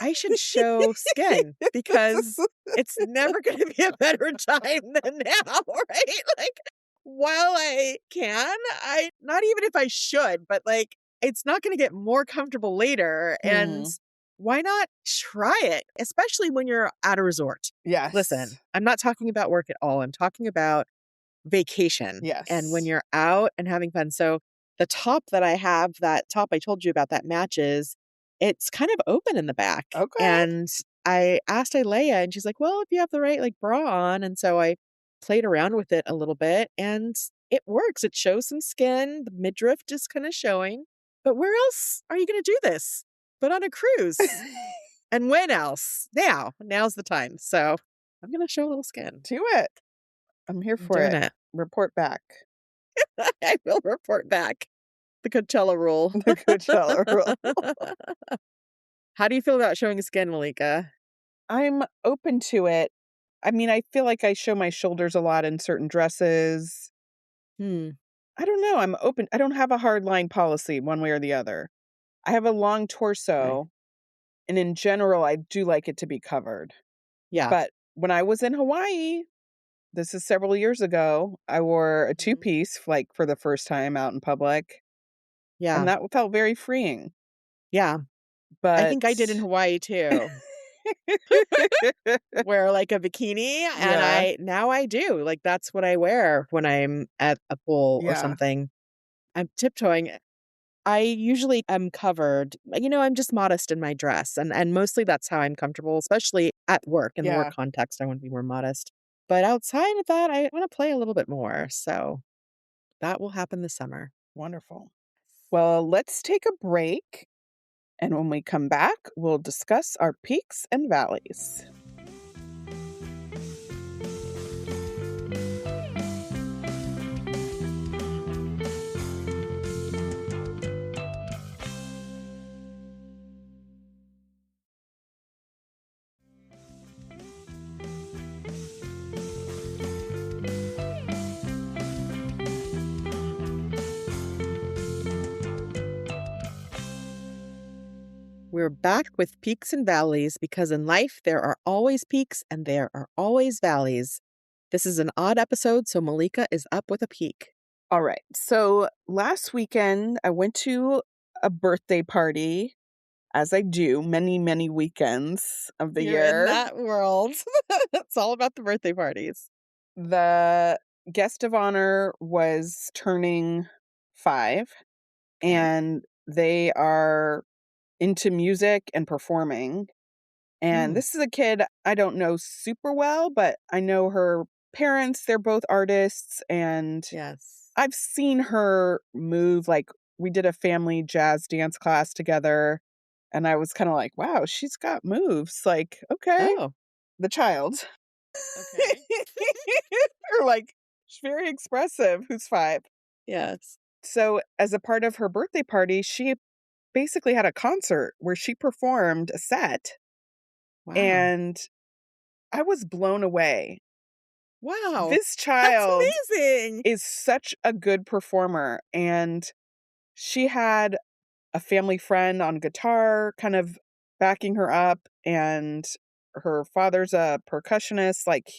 [SPEAKER 2] I should show skin because it's never going to be a better time than now, right? Like while I can, I not even if I should, but like it's not going to get more comfortable later. And
[SPEAKER 1] Hmm.
[SPEAKER 2] why not try it, especially when you're at a resort? Listen,
[SPEAKER 1] Yes.
[SPEAKER 2] I'm not talking about work at all. I'm talking about vacation and when
[SPEAKER 1] Yes.
[SPEAKER 2] you're out and having fun. So the top that I have, that top I told you about that matches, it's kind of open in the back.
[SPEAKER 1] Okay.
[SPEAKER 2] And I asked Ilea and she's like, well, if you have the right like bra on. And so I played around with it a little bit and it works. It shows some skin. The midriff is kind of showing. But where else are you going to do this? But on a cruise. And when else? Now's the time. So I'm going to show a little skin.
[SPEAKER 1] Do it. I'm here
[SPEAKER 2] I'm
[SPEAKER 1] for
[SPEAKER 2] doing
[SPEAKER 1] it.
[SPEAKER 2] it.
[SPEAKER 1] Report back.
[SPEAKER 2] I will report back. The Coachella rule.
[SPEAKER 1] The Coachella rule.
[SPEAKER 2] How do you feel about showing skin, Malika?
[SPEAKER 1] I'm open to it. I mean, I feel like I show my shoulders a lot in certain dresses.
[SPEAKER 2] Hmm.
[SPEAKER 1] I don't know. I'm open. I don't have a hard line policy one way or the other. I have a long
[SPEAKER 2] Okay.
[SPEAKER 1] torso, and in general, I do like it to be covered.
[SPEAKER 2] Yeah.
[SPEAKER 1] But when I was in Hawaii, this is several years ago, I wore a
[SPEAKER 2] Mhm.
[SPEAKER 1] two-piece, like, for the first time out in public, and
[SPEAKER 2] Yeah.
[SPEAKER 1] that felt very freeing.
[SPEAKER 2] Yeah. I
[SPEAKER 1] But
[SPEAKER 2] think I did in Hawaii too. Wear like a bikini and
[SPEAKER 1] yeah,
[SPEAKER 2] now I do. Like that's what I wear when I'm at a pool or
[SPEAKER 1] yeah,
[SPEAKER 2] something. I'm tiptoeing. I usually am covered. I'm just modest in my dress and mostly that's how I'm comfortable, especially at work. In the work
[SPEAKER 1] yeah.
[SPEAKER 2] context, I want to be more modest. But outside of that, I want to play a little bit more. So that will happen this summer.
[SPEAKER 1] Wonderful. Well, let's take a break, and when we come back, we'll discuss our peaks and valleys.
[SPEAKER 2] We're back with peaks and valleys because in life there are always peaks and there are always valleys. This is an odd episode, so Malika is up with a peak.
[SPEAKER 1] All right. So last weekend, I went to a birthday party, as I do many, many weekends of the
[SPEAKER 2] You're in
[SPEAKER 1] year.
[SPEAKER 2] that world. It's all about the birthday parties.
[SPEAKER 1] The guest of honor was turning 5,
[SPEAKER 2] Okay.
[SPEAKER 1] and they are into music and performing. And this is a kid I don't know super well, but I know her parents. They're both artists, and
[SPEAKER 2] Yes.
[SPEAKER 1] I've seen her move. Like, we did a family jazz dance class together, and I was kind of like, wow, she's got moves. Like, okay,
[SPEAKER 2] Oh,
[SPEAKER 1] the child.
[SPEAKER 2] okay.
[SPEAKER 1] Or like, she's very expressive, who's 5.
[SPEAKER 2] Yes.
[SPEAKER 1] So, as a part of her birthday party, she basically had a concert where she performed a set,
[SPEAKER 2] Wow.
[SPEAKER 1] and I was blown away.
[SPEAKER 2] Wow.
[SPEAKER 1] This
[SPEAKER 2] That's
[SPEAKER 1] child
[SPEAKER 2] amazing.
[SPEAKER 1] is such a good performer, and she had a family friend on guitar kind of backing her up, and her father's a percussionist. Like,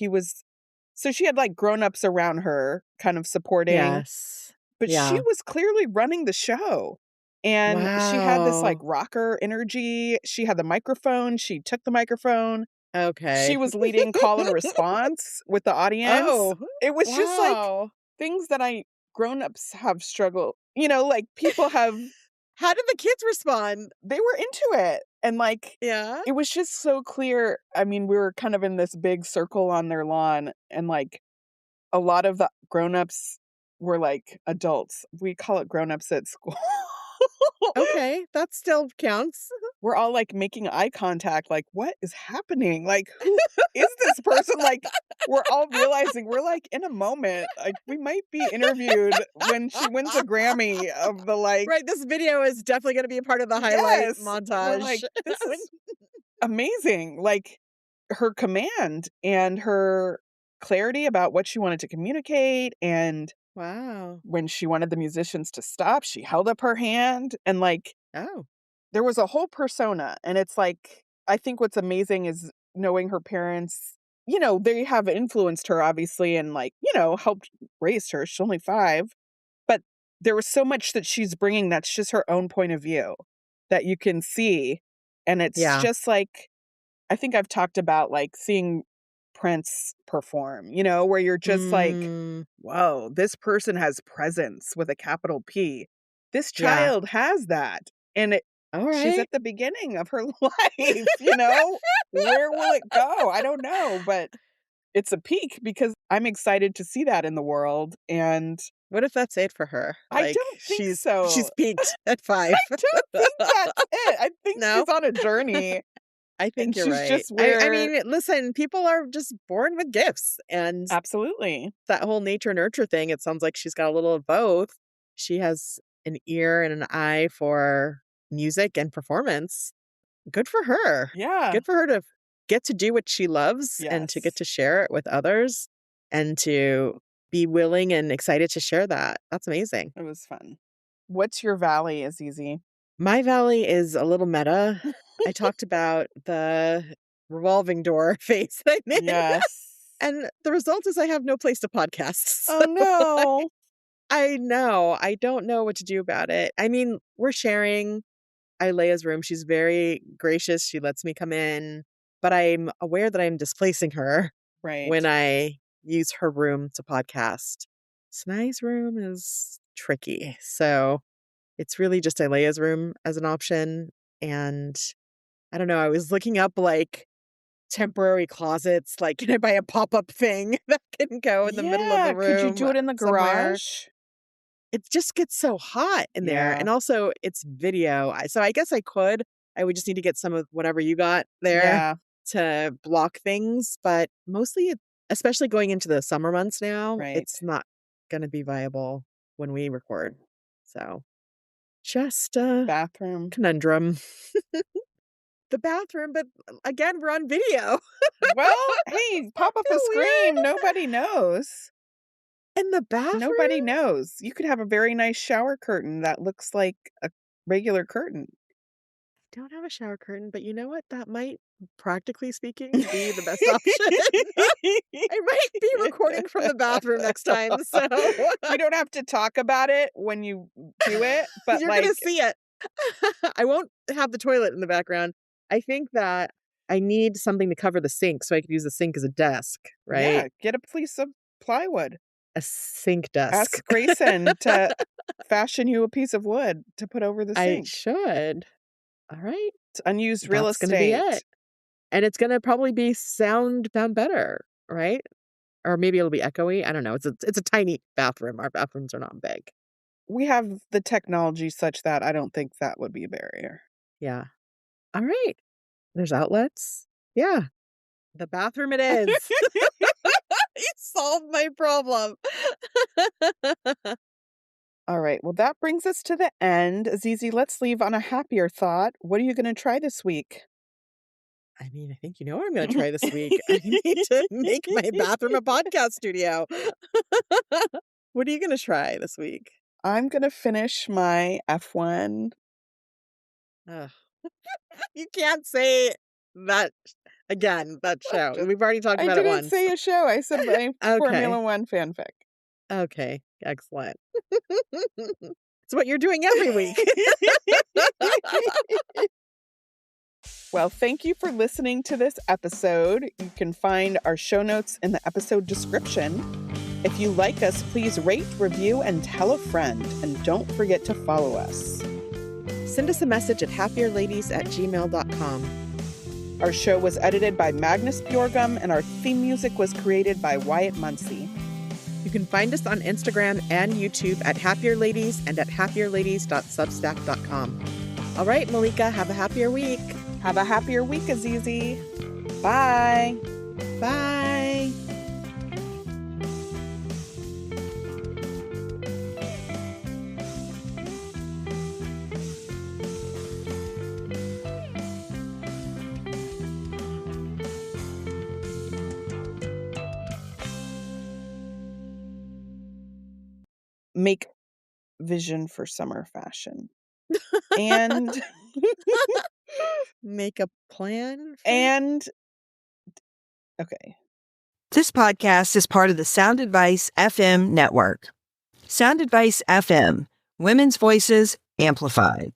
[SPEAKER 1] so she had like grown-ups around her kind of supporting,
[SPEAKER 2] Yes.
[SPEAKER 1] but she
[SPEAKER 2] Yeah.
[SPEAKER 1] was clearly running the show. And she had this like
[SPEAKER 2] Wow.
[SPEAKER 1] rocker energy. She had the microphone. She took the microphone. She
[SPEAKER 2] Okay.
[SPEAKER 1] was leading call and response with the audience.
[SPEAKER 2] Oh,
[SPEAKER 1] It was just like
[SPEAKER 2] wow.
[SPEAKER 1] things that grown-ups have struggled, like people have,
[SPEAKER 2] How did the kids respond?
[SPEAKER 1] they were into it. And like,
[SPEAKER 2] Yeah.
[SPEAKER 1] it was just so clear. I mean, we were kind of in this big circle on their lawn, and like a lot of the grown-ups were like adults. We call it grown-ups at school.
[SPEAKER 2] Okay, that still counts.
[SPEAKER 1] We're all like making eye contact, like, what is happening? Like, who is this person? Like, we're all realizing we're like in a moment. Like, we might be interviewed when she wins a Grammy of the like,
[SPEAKER 2] Right, this video is definitely gonna be a part of the highlight
[SPEAKER 1] yes. We're
[SPEAKER 2] montage.
[SPEAKER 1] like, this is amazing. Like, her command and her clarity about what she wanted to communicate. And
[SPEAKER 2] Wow.
[SPEAKER 1] when she wanted the musicians to stop, she held up her hand, and like,
[SPEAKER 2] Oh,
[SPEAKER 1] there was a whole persona. And it's like, I think what's amazing is knowing her parents, they have influenced her obviously, and like, helped raise her. She's only 5, but there was so much that she's bringing that's just her own point of view that you can see. And it's
[SPEAKER 2] yeah.
[SPEAKER 1] just like, I think I've talked about like seeing Prince perform, where you're just like,
[SPEAKER 2] Mm,
[SPEAKER 1] whoa, this person has presence with a capital P. This
[SPEAKER 2] yeah.
[SPEAKER 1] child has that. And she's
[SPEAKER 2] Alright.
[SPEAKER 1] at the beginning of her life, Where will it go? I don't know, but it's a peak because I'm excited to see that in the world, and
[SPEAKER 2] What if that's it for her?
[SPEAKER 1] I
[SPEAKER 2] Like,
[SPEAKER 1] don't think
[SPEAKER 2] she's
[SPEAKER 1] so.
[SPEAKER 2] peaked at 5.
[SPEAKER 1] I don't think that's it. I think
[SPEAKER 2] No?
[SPEAKER 1] she's on a journey,
[SPEAKER 2] I think
[SPEAKER 1] and
[SPEAKER 2] you're
[SPEAKER 1] she's
[SPEAKER 2] right.
[SPEAKER 1] just
[SPEAKER 2] I
[SPEAKER 1] where.
[SPEAKER 2] mean, listen, people are just born with gifts, and
[SPEAKER 1] Absolutely.
[SPEAKER 2] that whole nature nurture thing, it sounds like she's got a little of both. She has an ear and an eye for music and performance. Good for her.
[SPEAKER 1] Yeah.
[SPEAKER 2] Good for her to get to do what she loves and to get
[SPEAKER 1] Yes.
[SPEAKER 2] to share it with others and to be willing and excited to share that. That's amazing.
[SPEAKER 1] It was fun. What's your valley, Azizi?
[SPEAKER 2] My valley is a little meta. I talked about the revolving door phase that I'm in.
[SPEAKER 1] Yes.
[SPEAKER 2] And the result is I have no place to podcast.
[SPEAKER 1] Oh, no.
[SPEAKER 2] I know. I don't know what to do about it. I mean, we're sharing Ilea's room. She's very gracious. She lets me come in, but I'm aware that I'm displacing her when
[SPEAKER 1] Right.
[SPEAKER 2] I use her room to podcast. Snai's room is tricky. So it's really just Ilea's room as an option. And I don't know. I was looking up like temporary closets. Like, can I buy a pop up thing that can go in the middle of
[SPEAKER 1] Yeah.
[SPEAKER 2] the
[SPEAKER 1] Could you
[SPEAKER 2] room
[SPEAKER 1] do it in the
[SPEAKER 2] somewhere?
[SPEAKER 1] garage?
[SPEAKER 2] It just gets so hot in there,
[SPEAKER 1] Yeah.
[SPEAKER 2] and also it's video, so I guess I could. I would just need to get some of whatever you got there
[SPEAKER 1] Yeah.
[SPEAKER 2] to block things, but mostly especially going into the summer months now,
[SPEAKER 1] Right.
[SPEAKER 2] it's not gonna be viable when we record. So, just a
[SPEAKER 1] Bathroom.
[SPEAKER 2] conundrum. The bathroom, but again, we're on video.
[SPEAKER 1] Well, hey, pop up
[SPEAKER 2] So
[SPEAKER 1] a
[SPEAKER 2] weird.
[SPEAKER 1] screen. Nobody knows.
[SPEAKER 2] In the bathroom?
[SPEAKER 1] Nobody knows. You could have a very nice shower curtain that looks like a regular curtain.
[SPEAKER 2] don't have a shower curtain, but you know what? That might, practically speaking, be the best option. I might be recording from the bathroom next time, so
[SPEAKER 1] We don't have to talk about it when you do it, but
[SPEAKER 2] you're gonna see it. I won't have the toilet in the background. I think that I need something to cover the sink so I could use the sink as a desk, right?
[SPEAKER 1] Yeah, get a piece of plywood.
[SPEAKER 2] A sink desk.
[SPEAKER 1] Ask Grayson to fashion you a piece of wood to put over the
[SPEAKER 2] I
[SPEAKER 1] sink.
[SPEAKER 2] should. All right.
[SPEAKER 1] It's unused real
[SPEAKER 2] That's
[SPEAKER 1] estate.
[SPEAKER 2] gonna be it. And it's gonna probably be sound better, right? Or maybe it'll be echoey. I don't know. It's a tiny bathroom. Our bathrooms are not big.
[SPEAKER 1] We have the technology such that I don't think that would be a barrier.
[SPEAKER 2] Yeah. All right. There's outlets. Yeah. The bathroom it is. You solved my problem.
[SPEAKER 1] All right. Well, that brings us to the end. Azizi, let's leave on a happier thought. What are you going to try this week?
[SPEAKER 2] I mean, I think you know what I'm going to try this week. I need to make my bathroom a podcast studio. What are you going to try this week?
[SPEAKER 1] I'm going to finish my F1.
[SPEAKER 2] You can't say that again, that show. We've already talked about it once.
[SPEAKER 1] I didn't say a show. I said my Formula One fanfic.
[SPEAKER 2] Okay, excellent. It's what you're doing every week.
[SPEAKER 1] Well, thank you for listening to this episode. You can find our show notes in the episode description. If you like us, please rate, review, and tell a friend. And don't forget to follow us.
[SPEAKER 2] Send us a message at happierladies@gmail.com.
[SPEAKER 1] Our show was edited by Magnus Bjorgum, and our theme music was created by Wyatt Muncie.
[SPEAKER 2] You can find us on Instagram and YouTube at happierladies and at happierladies.substack.com. All right, Malika, have a happier week.
[SPEAKER 1] Have a happier week, Azizi. Bye.
[SPEAKER 2] Bye.
[SPEAKER 1] Make vision for summer fashion. And
[SPEAKER 2] make a plan.
[SPEAKER 1] And okay.
[SPEAKER 3] This podcast is part of the Sound Advice FM network. Sound Advice FM, women's voices amplified.